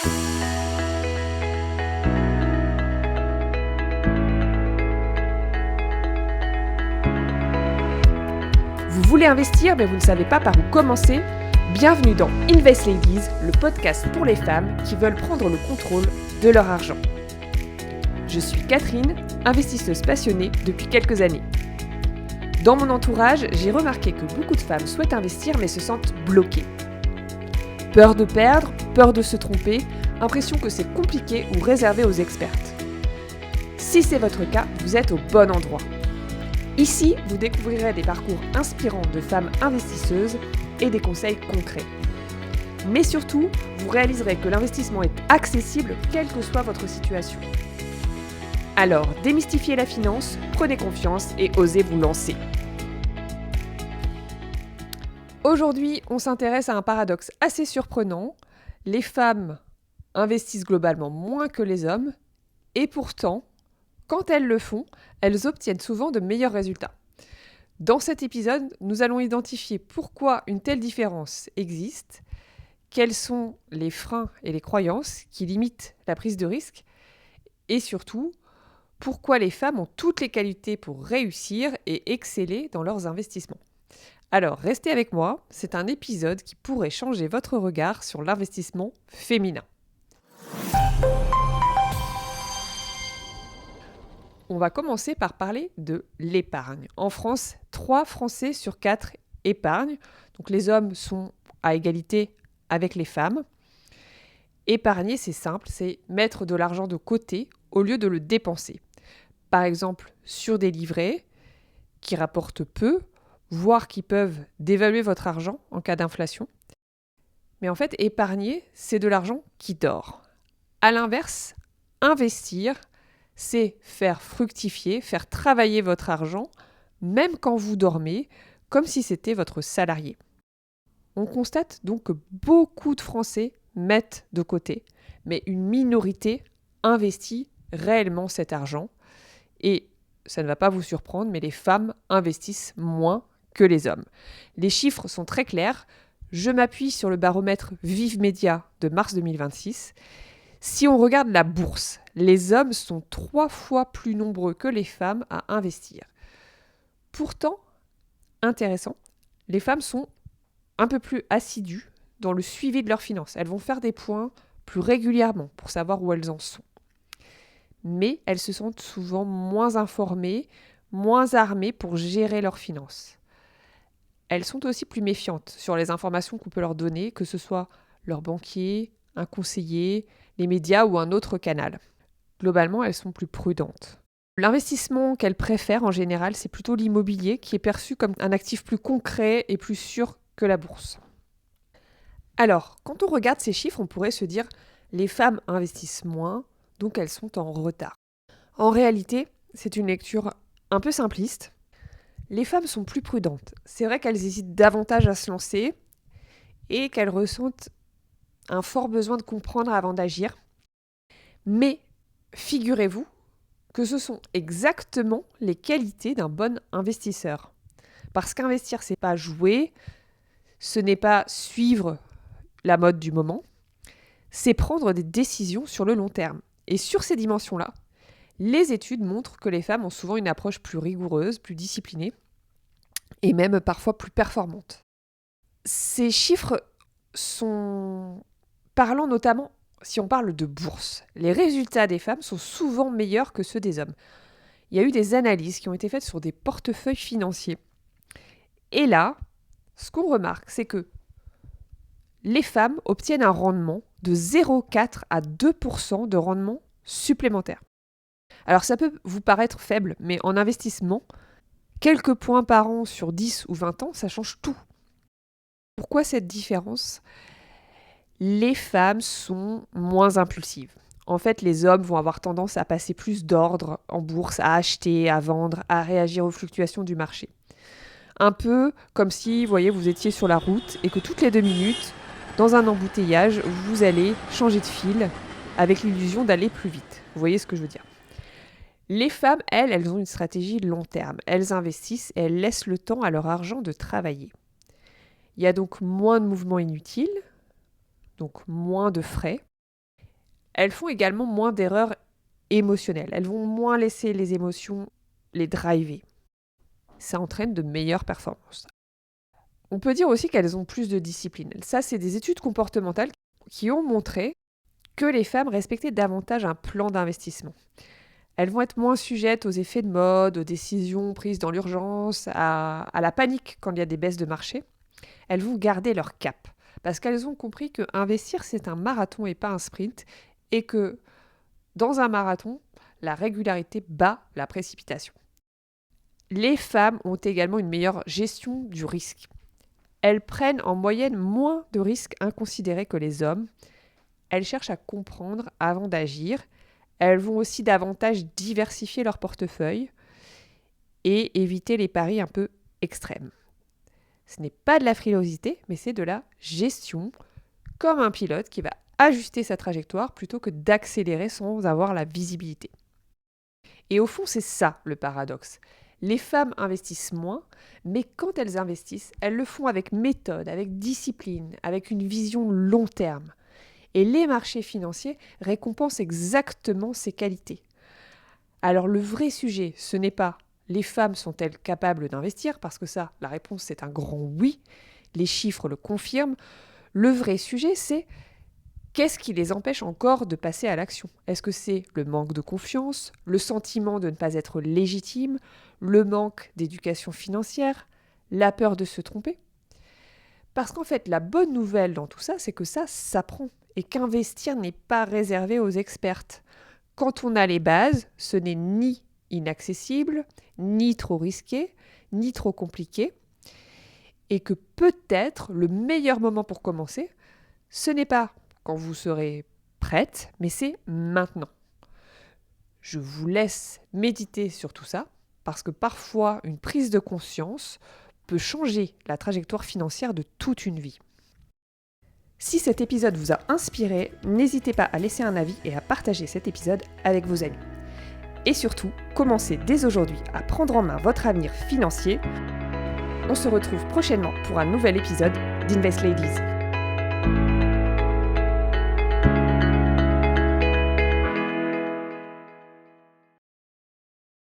Vous voulez investir mais vous ne savez pas par où commencer? Bienvenue dans Invest Ladies, le podcast pour les femmes qui veulent prendre le contrôle de leur argent. Je suis Catherine, investisseuse passionnée depuis quelques années. Dans mon entourage, j'ai remarqué que beaucoup de femmes souhaitent investir mais se sentent bloquées. Peur de perdre, peur de se tromper, impression que c'est compliqué ou réservé aux expertes. Si c'est votre cas, vous êtes au bon endroit. Ici, vous découvrirez des parcours inspirants de femmes investisseuses et des conseils concrets. Mais surtout, vous réaliserez que l'investissement est accessible quelle que soit votre situation. Alors, démystifiez la finance, prenez confiance et osez vous lancer. Aujourd'hui, on s'intéresse à un paradoxe assez surprenant. Les femmes investissent globalement moins que les hommes et pourtant, quand elles le font, elles obtiennent souvent de meilleurs résultats. Dans cet épisode, nous allons identifier pourquoi une telle différence existe, quels sont les freins et les croyances qui limitent la prise de risque, et surtout, pourquoi les femmes ont toutes les qualités pour réussir et exceller dans leurs investissements. Alors, restez avec moi, c'est un épisode qui pourrait changer votre regard sur l'investissement féminin. On va commencer par parler de l'épargne. En France, 3 Français sur 4 épargnent. Donc les hommes sont à égalité avec les femmes. Épargner, c'est simple, c'est mettre de l'argent de côté au lieu de le dépenser. Par exemple, sur des livrets qui rapportent peu, voire qui peuvent dévaluer votre argent en cas d'inflation. Mais en fait, épargner, c'est de l'argent qui dort. À l'inverse, investir, c'est faire fructifier, faire travailler votre argent, même quand vous dormez, comme si c'était votre salarié. On constate donc que beaucoup de Français mettent de côté, mais une minorité investit réellement cet argent. Et ça ne va pas vous surprendre, mais les femmes investissent moins que les hommes. Les chiffres sont très clairs. Je m'appuie sur le baromètre Vive Média de mars 2026. Si on regarde la bourse, les hommes sont 3 fois plus nombreux que les femmes à investir. Pourtant, intéressant, les femmes sont un peu plus assidues dans le suivi de leurs finances. Elles vont faire des points plus régulièrement pour savoir où elles en sont. Mais elles se sentent souvent moins informées, moins armées pour gérer leurs finances. Elles sont aussi plus méfiantes sur les informations qu'on peut leur donner, que ce soit leur banquier, un conseiller, les médias ou un autre canal. Globalement, elles sont plus prudentes. L'investissement qu'elles préfèrent en général, c'est plutôt l'immobilier qui est perçu comme un actif plus concret et plus sûr que la bourse. Alors, quand on regarde ces chiffres, on pourrait se dire les femmes investissent moins, donc elles sont en retard. En réalité, c'est une lecture un peu simpliste. Les femmes sont plus prudentes. C'est vrai qu'elles hésitent davantage à se lancer et qu'elles ressentent un fort besoin de comprendre avant d'agir. Mais figurez-vous que ce sont exactement les qualités d'un bon investisseur. Parce qu'investir, c'est pas jouer, ce n'est pas suivre la mode du moment, c'est prendre des décisions sur le long terme. Et sur ces dimensions-là, les études montrent que les femmes ont souvent une approche plus rigoureuse, plus disciplinée et même parfois plus performante. Ces chiffres sont parlants notamment si on parle de bourse. Les résultats des femmes sont souvent meilleurs que ceux des hommes. Il y a eu des analyses qui ont été faites sur des portefeuilles financiers. Et là, ce qu'on remarque, c'est que les femmes obtiennent un rendement de 0,4 à 2% de rendement supplémentaire. Alors ça peut vous paraître faible, mais en investissement, quelques points par an sur 10 ou 20 ans, ça change tout. Pourquoi cette différence ? Les femmes sont moins impulsives. En fait, les hommes vont avoir tendance à passer plus d'ordre en bourse, à acheter, à vendre, à réagir aux fluctuations du marché. Un peu comme si, vous étiez sur la route et que toutes les 2 minutes, dans un embouteillage, vous allez changer de fil avec l'illusion d'aller plus vite. Vous voyez ce que je veux dire ? Les femmes, elles ont une stratégie long terme. Elles investissent et elles laissent le temps à leur argent de travailler. Il y a donc moins de mouvements inutiles, donc moins de frais. Elles font également moins d'erreurs émotionnelles. Elles vont moins laisser les émotions les driver. Ça entraîne de meilleures performances. On peut dire aussi qu'elles ont plus de discipline. Ça, c'est des études comportementales qui ont montré que les femmes respectaient davantage un plan d'investissement. Elles vont être moins sujettes aux effets de mode, aux décisions prises dans l'urgence, à la panique quand il y a des baisses de marché. Elles vont garder leur cap parce qu'elles ont compris que investir, c'est un marathon et pas un sprint, et que dans un marathon, la régularité bat la précipitation. Les femmes ont également une meilleure gestion du risque. Elles prennent en moyenne moins de risques inconsidérés que les hommes. Elles cherchent à comprendre avant d'agir. Elles vont aussi davantage diversifier leur portefeuille et éviter les paris un peu extrêmes. Ce n'est pas de la frilosité, mais c'est de la gestion, comme un pilote qui va ajuster sa trajectoire plutôt que d'accélérer sans avoir la visibilité. Et au fond, c'est ça le paradoxe. Les femmes investissent moins, mais quand elles investissent, elles le font avec méthode, avec discipline, avec une vision long terme. Et les marchés financiers récompensent exactement ces qualités. Alors le vrai sujet, ce n'est pas les femmes sont-elles capables d'investir, parce que ça, la réponse c'est un grand oui, les chiffres le confirment. Le vrai sujet, c'est qu'est-ce qui les empêche encore de passer à l'action ? Est-ce que c'est le manque de confiance, le sentiment de ne pas être légitime, le manque d'éducation financière, la peur de se tromper ? Parce qu'en fait, la bonne nouvelle dans tout ça, c'est que ça s'apprend et qu'investir n'est pas réservé aux expertes. Quand on a les bases, ce n'est ni inaccessible, ni trop risqué, ni trop compliqué, et que peut-être le meilleur moment pour commencer, ce n'est pas quand vous serez prête, mais c'est maintenant. Je vous laisse méditer sur tout ça, parce que parfois une prise de conscience peut changer la trajectoire financière de toute une vie. Si cet épisode vous a inspiré, n'hésitez pas à laisser un avis et à partager cet épisode avec vos amis. Et surtout, commencez dès aujourd'hui à prendre en main votre avenir financier. On se retrouve prochainement pour un nouvel épisode d'Invest Ladies.